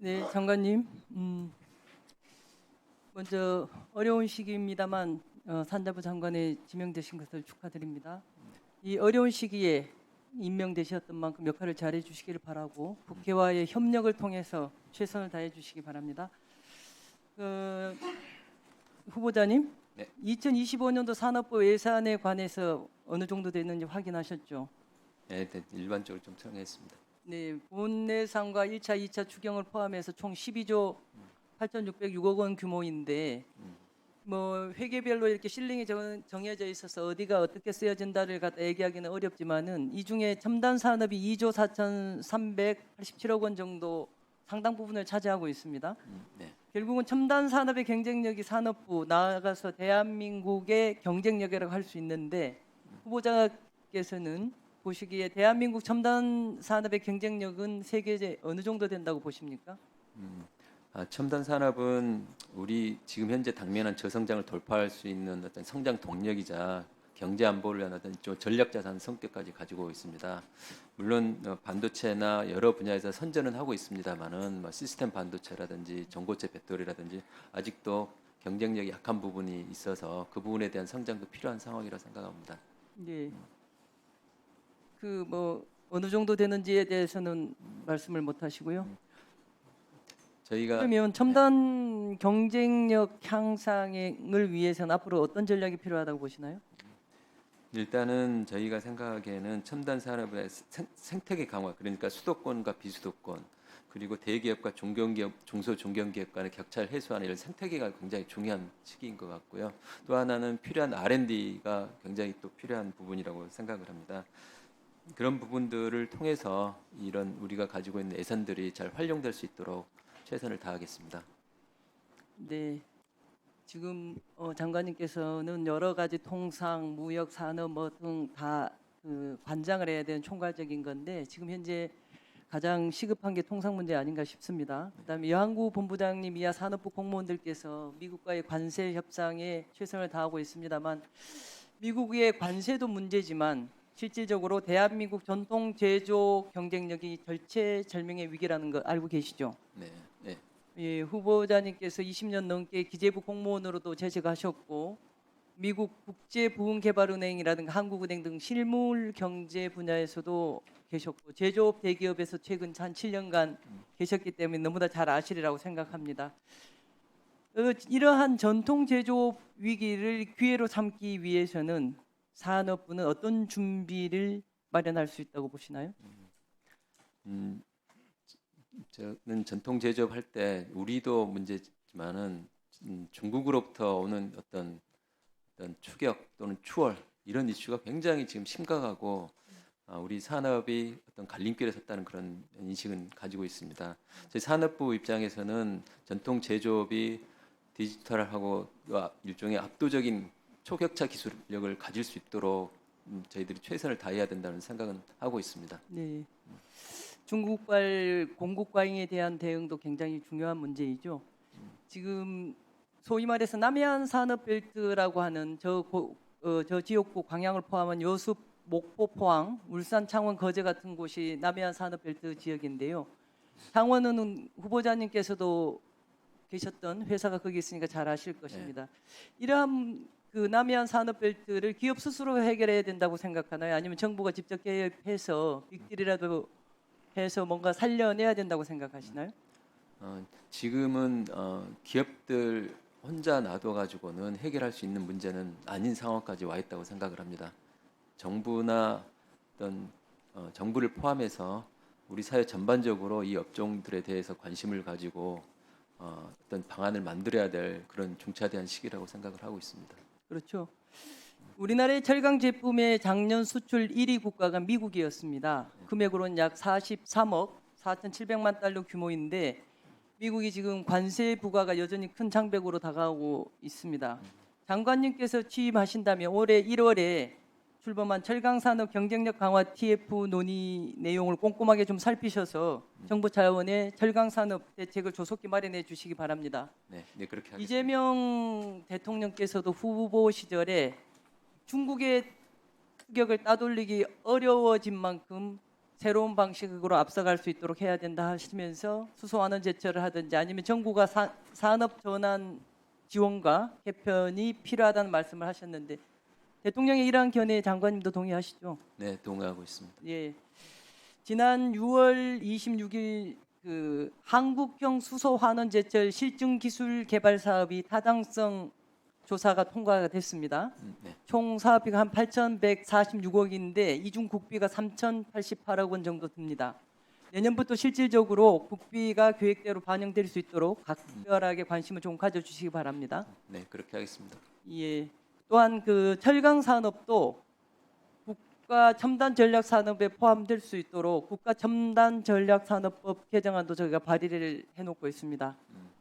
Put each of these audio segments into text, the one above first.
네, 장관님. 먼저 어려운 시기입니다만 산자부 장관에 지명되신 것을 축하드립니다. 이 어려운 시기에 임명되셨던 만큼 역할을 잘해 주시기를 바라고 국회와의 협력을 통해서 최선을 다해 주시기 바랍니다. 그, 후보자님, 네. 2025년도 산업부 예산에 관해서 어느 정도 됐는지 확인하셨죠? 네, 일반적으로 좀 청했습니다. 네, 본예산과 1차, 2차 추경을 포함해서 총 12조 8,606억 원 규모인데 뭐 회계별로 이렇게 실링이 정해져 있어서 어디가 어떻게 쓰여진다를 갖다 얘기하기는 어렵지만은 이 중에 첨단 산업이 2조 4,387억 원 정도 상당 부분을 차지하고 있습니다. 네. 결국은 첨단 산업의 경쟁력이 산업부 나아가서 대한민국의 경쟁력이라고 할 수 있는데 후보자께서는 보시기에 대한민국 첨단 산업의 경쟁력은 세계에 어느 정도 된다고 보십니까? 첨단 산업은 우리 지금 현재 당면한 저성장을 돌파할 수 있는 어떤 성장 동력이자 경제 안보를 위한 어떤 좀 전략 자산 성격까지 가지고 있습니다. 물론 반도체나 여러 분야에서 선전은 하고 있습니다만은 뭐 시스템 반도체라든지 전고체 배터리라든지 아직도 경쟁력이 약한 부분이 있어서 그 부분에 대한 성장도 필요한 상황이라 생각합니다. 예. 그 뭐 어느 정도 되는지에 대해서는 말씀을 못 하시고요. 저희가 그러면 네, 첨단 경쟁력 향상을 위해서는 앞으로 어떤 전략이 필요하다고 보시나요? 일단은 저희가 생각하기에는 첨단 산업의 생태계 강화, 그러니까 수도권과 비수도권, 그리고 대기업과 중견기업, 중소중견기업 간의 격차를 해소하는 이런 생태계가 굉장히 중요한 시기인 것 같고요. 또 하나는 필요한 R&D가 굉장히 또 필요한 부분이라고 생각을 합니다. 그런 부분들을 통해서 이런 우리가 가지고 있는 예산들이 잘 활용될 수 있도록 최선을 다하겠습니다. 네. 지금 장관님께서는 여러 가지 통상, 무역, 산업 뭐 등 다 그 관장을 해야 되는 총괄적인 건데 지금 현재 가장 시급한 게 통상 문제 아닌가 싶습니다. 그다음에 여한구 본부장님 이하 산업부 공무원들께서 미국과의 관세 협상에 최선을 다하고 있습니다만 미국의 관세도 문제지만 실질적으로 대한민국 전통 제조 경쟁력이 절체절명의 위기라는 거 알고 계시죠? 네, 네, 예, 후보자님께서 20년 넘게 기재부 공무원으로도 재직하셨고 미국 국제부흥개발은행이라든가 한국은행 등 실물 경제 분야에서도 계셨고 제조업 대기업에서 최근 한 7년간 계셨기 때문에 너무나 잘 아시리라고 생각합니다. 이러한 전통 제조업 위기를 기회로 삼기 위해서는 산업부는 어떤 준비를 마련할 수 있다고 보시나요? 음, 저는 전통 제조업 할 때 우리도 문제지만은 중국으로부터 오는 어떤 추격 또는 추월 이런 이슈가 굉장히 지금 심각하고 우리 산업이 어떤 갈림길에 섰다는 그런 인식은 가지고 있습니다. 저희 산업부 입장에서는 전통 제조업이 디지털하고 일종의 압도적인 초격차 기술력을 가질 수 있도록 저희들이 최선을 다해야 된다는 생각은 하고 있습니다. 네. 중국발 공급 과잉에 대한 대응도 굉장히 중요한 문제이죠. 지금 소위 말해서 남해안 산업벨트라고 하는 저 지역구 광양을 포함한 여수, 목포, 포항, 울산, 창원, 거제 같은 곳이 남해안 산업벨트 지역인데요. 창원은 후보자님께서도 계셨던 회사가 거기 있으니까 잘 아실 네. 것입니다. 이러한 그 남해안 산업벨트를 기업 스스로 해결해야 된다고 생각하나요? 아니면 정부가 직접 개입해서 빅딜이라도 해서 뭔가 살려내야 된다고 생각하시나요? 지금은 기업들 혼자 놔둬가지고는 해결할 수 있는 문제는 아닌 상황까지 와 있다고 생각을 합니다. 정부나 어떤 정부를 포함해서 우리 사회 전반적으로 이 업종들에 대해서 관심을 가지고 어떤 방안을 만들어야 될 그런 중차대한 시기라고 생각을 하고 있습니다. 그렇죠. 우리나라의 철강 제품의 작년 수출 1위 국가가 미국이었습니다. 금액으로는 약 43억 4,700만 달러 규모인데 미국이 지금 관세 부과가 여전히 큰 장벽으로 다가오고 있습니다. 장관님께서 취임하신다면 올해 1월에 출범한 철강산업 경쟁력 강화 TF 논의 내용을 꼼꼼하게 좀 살피셔서 정부 차원의 철강산업 대책을 조속히 마련해 주시기 바랍니다. 네, 네 그렇게 하겠습니다. 이재명 대통령께서도 후보 시절에 중국의 추격을 따돌리기 어려워진 만큼 새로운 방식으로 앞서갈 수 있도록 해야 된다 하시면서 수소환원 제철을 하든지 아니면 정부가 산업 전환 지원과 개편이 필요하다는 말씀을 하셨는데 대통령의 이러한 견해에 장관님도 동의하시죠? 네, 동의하고 있습니다. 예. 지난 6월 26일 그 한국형 수소환원 제철 실증 기술 개발 사업이 타당성 조사가 통과가 됐습니다. 네, 총 사업비가 한 8,146억인데 이중 국비가 3,088억 원 정도 듭니다. 내년부터 실질적으로 국비가 계획대로 반영될 수 있도록 각별하게 관심을 좀 가져주시기 바랍니다. 네, 그렇게 하겠습니다. 예. 또한 그 철강 산업도 국가 첨단 전략 산업에 포함될 수 있도록 국가 첨단 전략 산업법 개정안도 저희가 발의를 해놓고 있습니다.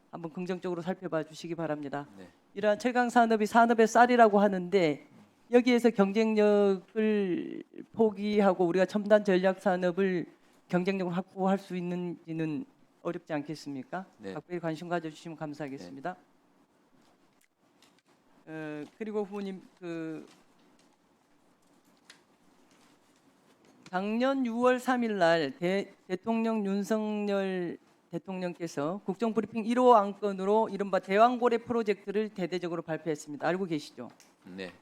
한번 긍정적으로 살펴봐 주시기 바랍니다. 네. 이러한 철강 산업이 산업의 쌀이라고 하는데 여기에서 경쟁력을 포기하고 우리가 첨단 전략 산업을 경쟁력을 확보할 수 있는지는 어렵지 않겠습니까? 네. 각별히 관심 가져주시면 감사하겠습니다. 그리고 후보님 그 작년 6월 3일 날 대통령 윤석열 대통령께서 국정브리핑 1호 안건으로 이른바 대왕고래 프로젝트를 대대적으로 발표했습니다. 알고 계시죠? 네,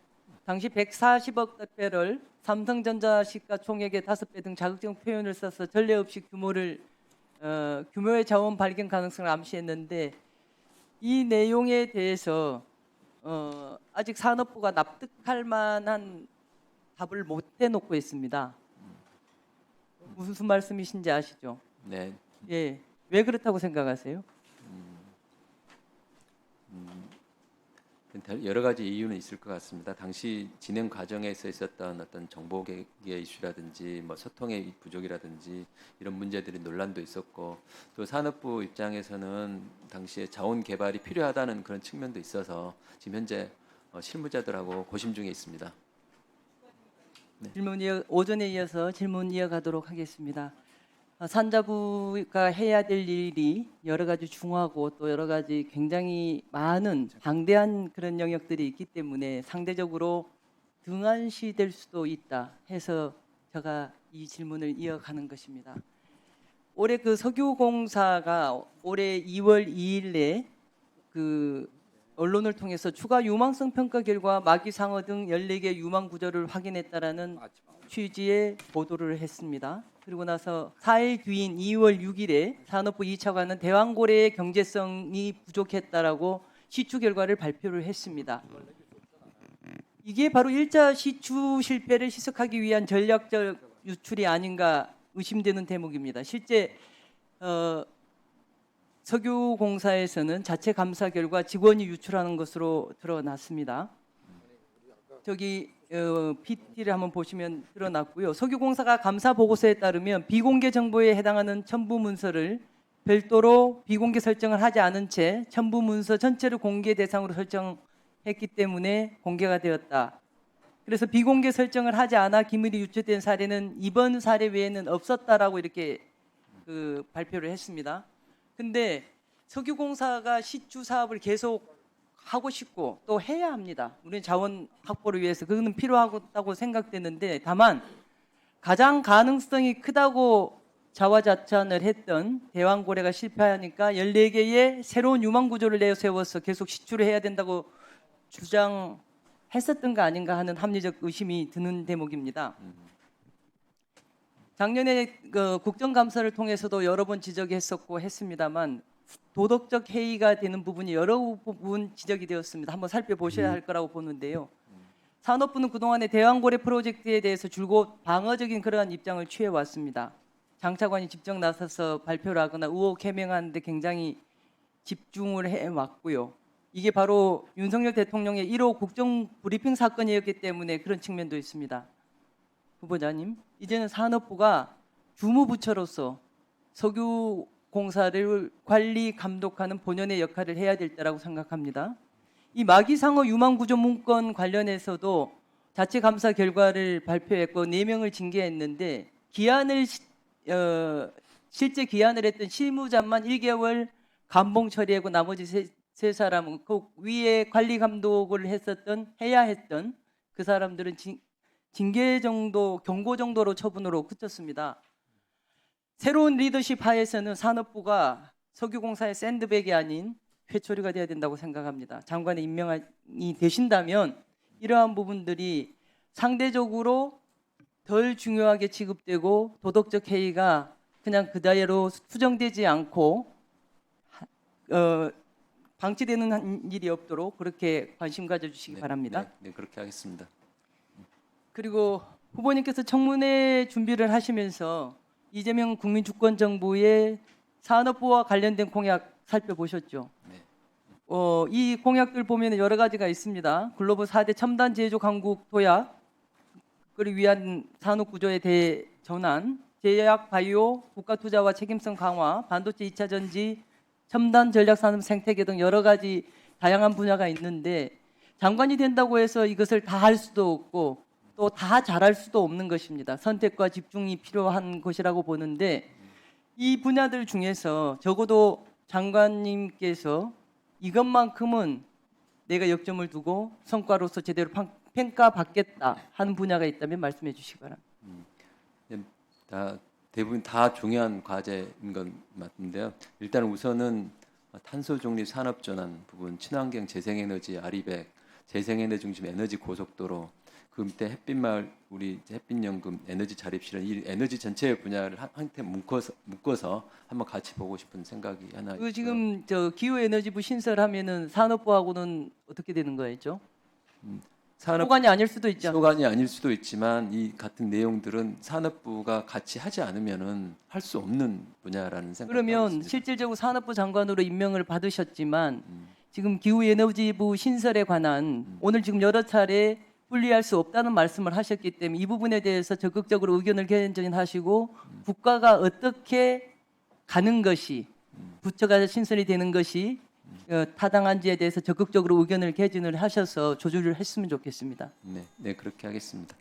당시 140억 달러를 삼성전자 시가총액의 5배 등 자극적 표현을 써서 전례 없이 규모의 자원 발견 가능성을 암시했는데 이 내용에 대해서 아직 산업부가 납득할 만한 답을 못 해놓고 있습니다. 무슨 말씀이신지 아시죠? 네. 예, 왜 그렇다고 생각하세요? 여러 가지 이유는 있을 것 같습니다. 당시 진행 과정에서 있었던 어떤 정보개혁의 이슈라든지 뭐 소통의 부족이라든지 이런 문제들이 논란도 있었고 또 산업부 입장에서는 당시에 자원 개발이 필요하다는 그런 측면도 있어서 지금 현재 실무자들하고 고심 중에 있습니다. 오전에 이어서 질문 이어가도록 하겠습니다. 산자부가 해야 될 일이 여러 가지 중하고 또 여러 가지 굉장히 많은 방대한 그런 영역들이 있기 때문에 상대적으로 등한시될 수도 있다 해서 제가 이 질문을 이어가는 것입니다. 올해 그 석유공사가 올해 2월 2일에 그 언론을 통해서 추가 유망성 평가 결과 마기상어 등 14개 유망 구조를 확인했다라는 취지의 보도를 했습니다. 그리고 나서 4일 뒤인 2월 6일에 산업부 2차관은 대왕고래의 경제성이 부족했다라고 시추 결과를 발표를 했습니다. 이게 바로 1차 시추 실패를 희석하기 위한 전략적 유출이 아닌가 의심되는 대목입니다. 실제 석유공사에서는 자체 감사 결과 직원이 유출하는 것으로 드러났습니다. 저기 PT를 한번 보시면 드러났고요. 석유공사가 감사 보고서에 따르면 비공개 정보에 해당하는 첨부 문서를 별도로 비공개 설정을 하지 않은 채 첨부 문서 전체를 공개 대상으로 설정했기 때문에 공개가 되었다. 그래서 비공개 설정을 하지 않아 기밀이 유출된 사례는 이번 사례 외에는 없었다라고 이렇게 발표를 했습니다. 근데 석유공사가 시추 사업을 계속 하고 싶고 또 해야 합니다. 우리는 자원 확보를 위해서 그거는 필요하다고 생각되는데 다만 가장 가능성이 크다고 자화자찬을 했던 대왕고래가 실패하니까 14개의 새로운 유망 구조를 내세워서 계속 시추를 해야 된다고 주장했었던 거 아닌가 하는 합리적 의심이 드는 대목입니다. 작년에 국정감사를 통해서도 여러 번 지적했었고 했습니다만 도덕적 해이가 되는 부분이 여러 부분 지적이 되었습니다. 한번 살펴보셔야 할 거라고 보는데요. 산업부는 그동안의 대왕고래 프로젝트에 대해서 줄곧 방어적인 그러한 입장을 취해왔습니다. 장차관이 직접 나서서 발표를 하거나 의혹 해명하는 데 굉장히 집중을 해왔고요. 이게 바로 윤석열 대통령의 1호 국정브리핑 사건이었기 때문에 그런 측면도 있습니다. 후보자님, 이제는 산업부가 주무부처로서 석유공사를 관리 감독하는 본연의 역할을 해야 될 때라고 생각합니다. 이 마기상어 유망구조 문건 관련해서도 자체 감사 결과를 발표했고 4명을 징계했는데 실제 기한을 했던 실무자만 1개월 감봉 처리하고 나머지 세 사람은 그 위에 관리 감독을 해야 했던 그 사람들은 징계 정도, 경고 정도로 처분으로 그쳤습니다. 새로운 리더십 하에서는 산업부가 석유공사의 샌드백이 아닌 회초리가 돼야 된다고 생각합니다. 장관이 임명이 되신다면 이러한 부분들이 상대적으로 덜 중요하게 취급되고 도덕적 해이가 그냥 그대로 수정되지 않고 방치되는 일이 없도록 그렇게 관심 가져주시기 바랍니다. 네, 그렇게 하겠습니다. 그리고 후보님께서 청문회 준비를 하시면서 이재명 국민주권정부의 산업부와 관련된 공약 살펴보셨죠? 네. 이 공약들 보면 여러 가지가 있습니다. 글로벌 4대 첨단 제조 강국 도약을 위한 산업 구조의 대전환, 제약 바이오 국가 투자와 책임성 강화, 반도체 2차 전지, 첨단 전략 산업 생태계 등 여러 가지 다양한 분야가 있는데 장관이 된다고 해서 이것을 다 할 수도 없고 또 다 잘할 수도 없는 것입니다. 선택과 집중이 필요한 것이라고 보는데 이 분야들 중에서 적어도 장관님께서 이것만큼은 내가 역점을 두고 성과로서 제대로 평가받겠다 하는 분야가 있다면 말씀해 주시기 바랍니다. 대부분 다 중요한 과제인 건 맞는데요. 일단 우선은 탄소 중립 산업 전환 부분, 친환경 재생에너지 아리백, 재생에너지 중심 에너지 고속도로, 그 밑에 햇빛마을 우리 햇빛연금 에너지 자립실현, 이 에너지 전체 분야를 한테 묶어서 한번 같이 보고 싶은 생각이 하나 있고요. 지금 기후에너지부 신설하면은 산업부하고는 어떻게 되는 거였죠? 소관이 아닐 수도 있죠. 소관이 아닐 수도 있지만 이 같은 내용들은 산업부가 같이 하지 않으면은 할 수 없는 분야라는 생각이 그러면 있습니다. 실질적으로 산업부 장관으로 임명을 받으셨지만 지금 기후에너지부 신설에 관한 오늘 지금 여러 차례 분리할 수 없다는 말씀을 하셨기 때문에 이 부분에 대해서 적극적으로 의견을 개진하시고 국가가 어떻게 가는 것이 부처가 신설이 되는 것이 타당한지에 대해서 적극적으로 의견을 개진을 하셔서 조율을 했으면 좋겠습니다. 네, 그렇게 하겠습니다.